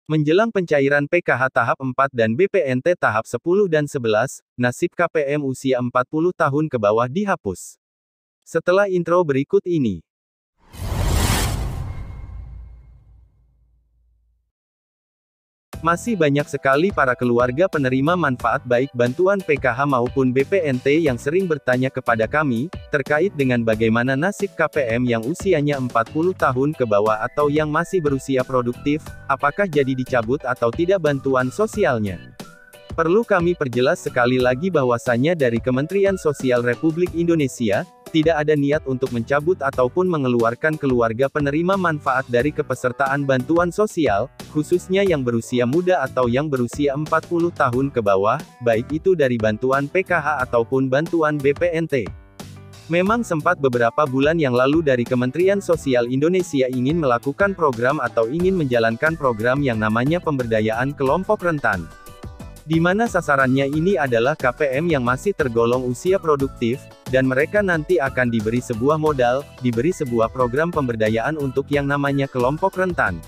Menjelang pencairan PKH tahap 4 dan BPNT tahap 10 dan 11, nasib KPM usia 40 tahun ke bawah dihapus. Setelah intro berikut ini. Masih banyak sekali para keluarga penerima manfaat baik bantuan PKH maupun BPNT yang sering bertanya kepada kami, terkait dengan bagaimana nasib KPM yang usianya 40 tahun ke bawah atau yang masih berusia produktif, apakah jadi dicabut atau tidak bantuan sosialnya. Perlu kami perjelas sekali lagi bahwasannya dari Kementerian Sosial Republik Indonesia, tidak ada niat untuk mencabut ataupun mengeluarkan keluarga penerima manfaat dari kepesertaan bantuan sosial, khususnya yang berusia muda atau yang berusia 40 tahun ke bawah, baik itu dari bantuan PKH ataupun bantuan BPNT. Memang sempat beberapa bulan yang lalu dari Kementerian Sosial Indonesia ingin melakukan program atau ingin menjalankan program yang namanya pemberdayaan kelompok rentan. Di mana sasarannya ini adalah KPM yang masih tergolong usia produktif, dan mereka nanti akan diberi sebuah modal, diberi sebuah program pemberdayaan untuk yang namanya kelompok rentan.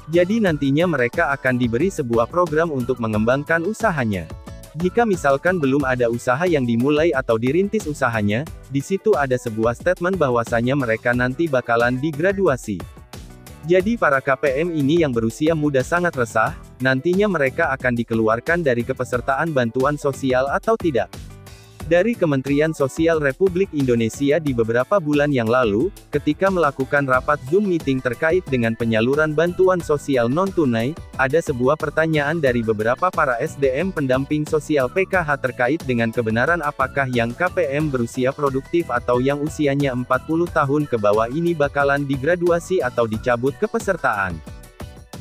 Jadi nantinya mereka akan diberi sebuah program untuk mengembangkan usahanya. Jika misalkan belum ada usaha yang dimulai atau dirintis usahanya, di situ ada sebuah statement bahwasanya mereka nanti bakalan digraduasi. Jadi para KPM ini yang berusia muda sangat resah, nantinya mereka akan dikeluarkan dari kepesertaan bantuan sosial atau tidak. Dari Kementerian Sosial Republik Indonesia di beberapa bulan yang lalu, ketika melakukan rapat Zoom meeting terkait dengan penyaluran bantuan sosial non-tunai, ada sebuah pertanyaan dari beberapa para SDM pendamping sosial PKH terkait dengan kebenaran apakah yang KPM berusia produktif atau yang usianya 40 tahun ke bawah ini bakalan digraduasi atau dicabut kepesertaan.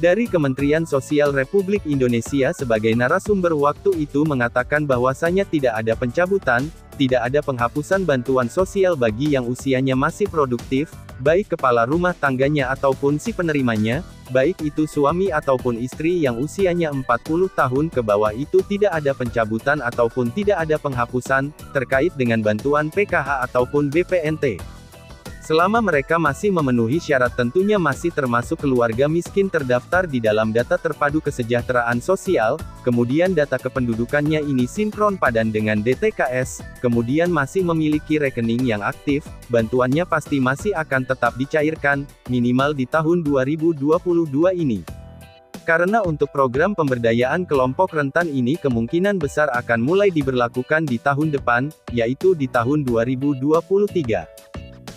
Dari Kementerian Sosial Republik Indonesia sebagai narasumber waktu itu mengatakan bahwasanya tidak ada pencabutan, tidak ada penghapusan bantuan sosial bagi yang usianya masih produktif, baik kepala rumah tangganya ataupun si penerimanya, baik itu suami ataupun istri yang usianya 40 tahun ke bawah itu tidak ada pencabutan ataupun tidak ada penghapusan, terkait dengan bantuan PKH ataupun BPNT. Selama mereka masih memenuhi syarat tentunya masih termasuk keluarga miskin terdaftar di dalam data terpadu kesejahteraan sosial, kemudian data kependudukannya ini sinkron padan dengan DTKS, kemudian masih memiliki rekening yang aktif, bantuannya pasti masih akan tetap dicairkan, minimal di tahun 2022 ini. Karena untuk program pemberdayaan kelompok rentan ini kemungkinan besar akan mulai diberlakukan di tahun depan, yaitu di tahun 2023.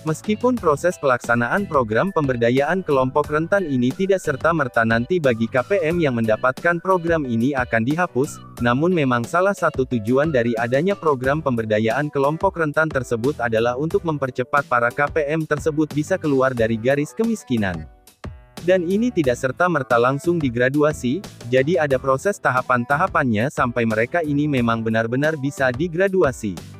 Meskipun proses pelaksanaan program pemberdayaan kelompok rentan ini tidak serta-merta nanti bagi KPM yang mendapatkan program ini akan dihapus, namun memang salah satu tujuan dari adanya program pemberdayaan kelompok rentan tersebut adalah untuk mempercepat para KPM tersebut bisa keluar dari garis kemiskinan. Dan ini tidak serta-merta langsung digraduasi, jadi ada proses tahapan-tahapannya sampai mereka ini memang benar-benar bisa digraduasi.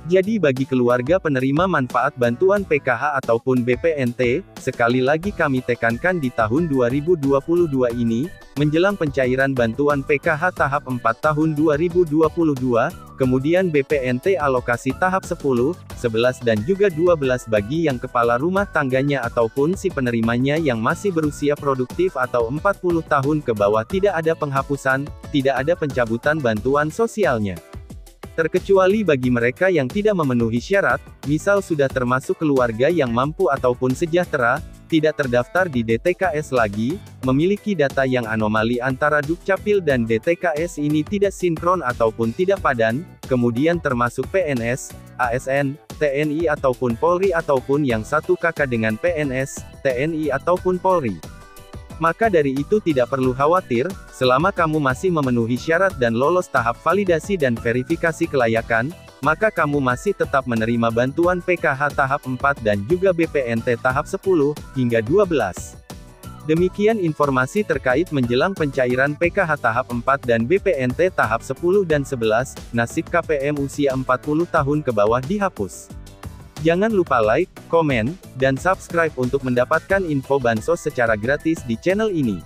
Jadi bagi keluarga penerima manfaat bantuan PKH ataupun BPNT, sekali lagi kami tekankan di tahun 2022 ini, menjelang pencairan bantuan PKH tahap 4 tahun 2022, kemudian BPNT alokasi tahap 10, 11 dan juga 12 bagi yang kepala rumah tangganya ataupun si penerimanya yang masih berusia produktif atau 40 tahun ke bawah tidak ada penghapusan, tidak ada pencabutan bantuan sosialnya. Terkecuali bagi mereka yang tidak memenuhi syarat, misal sudah termasuk keluarga yang mampu ataupun sejahtera, tidak terdaftar di DTKS lagi, memiliki data yang anomali antara Dukcapil dan DTKS ini tidak sinkron ataupun tidak padan, kemudian termasuk PNS, ASN, TNI ataupun Polri ataupun yang satu kakak dengan PNS, TNI ataupun Polri. Maka dari itu tidak perlu khawatir, selama kamu masih memenuhi syarat dan lolos tahap validasi dan verifikasi kelayakan, maka kamu masih tetap menerima bantuan PKH tahap 4 dan juga BPNT tahap 10, hingga 12. Demikian informasi terkait menjelang pencairan PKH tahap 4 dan BPNT tahap 10 dan 11, nasib KPM usia 40 tahun ke bawah dihapus. Jangan lupa like, komen, dan subscribe untuk mendapatkan info bansos secara gratis di channel ini.